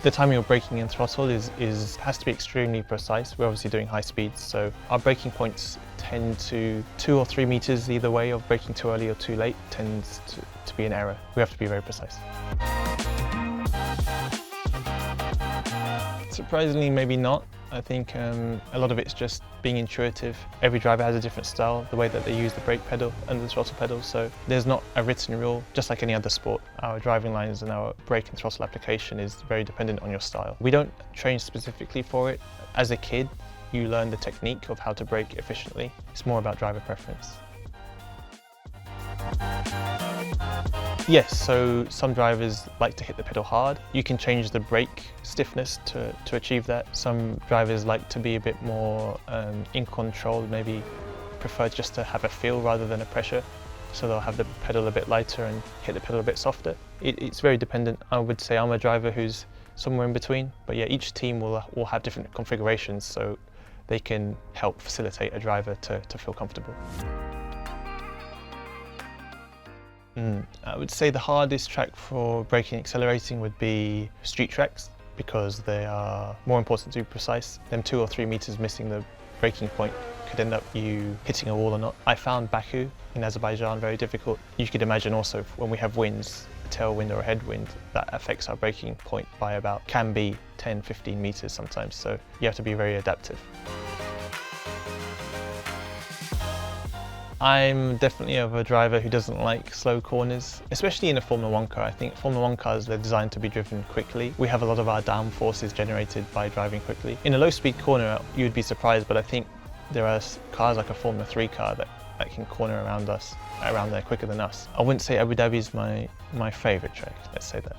The timing of braking and throttle has to be extremely precise. We're obviously doing high speeds, so our braking points tend to 2 or 3 meters either way of braking too early or too late tends to be an error. We have to be very precise. Surprisingly, maybe not. I think a lot of it's just being intuitive. Every driver has a different style, the way that they use the brake pedal and the throttle pedal, so there's not a written rule, just like any other sport. Our driving lines and our brake and throttle application is very dependent on your style. We don't train specifically for it. As a kid, you learn the technique of how to brake efficiently. It's more about driver preference. Yes, so some drivers like to hit the pedal hard. You can change the brake stiffness to achieve that. Some drivers like to be a bit more in control, maybe prefer just to have a feel rather than a pressure. So they'll have the pedal a bit lighter and hit the pedal a bit softer. It's very dependent. I would say I'm a driver who's somewhere in between. But yeah, each team will have different configurations so they can help facilitate a driver to feel comfortable. I would say the hardest track for braking and accelerating would be street tracks because they are more important to be precise. Them 2 or 3 meters missing the braking point could end up you hitting a wall or not. I found Baku in Azerbaijan very difficult. You could imagine also when we have winds, a tailwind or a headwind, that affects our braking point by can be 10, 15 meters sometimes. So you have to be very adaptive. I'm definitely of a driver who doesn't like slow corners, especially in a Formula 1 car. I think Formula 1 cars, they're designed to be driven quickly. We have a lot of our downforces generated by driving quickly. In a low-speed corner, you'd be surprised, but I think there are cars like a Formula 3 car that can corner around there quicker than us. I wouldn't say Abu Dhabi is my favourite track, let's say that.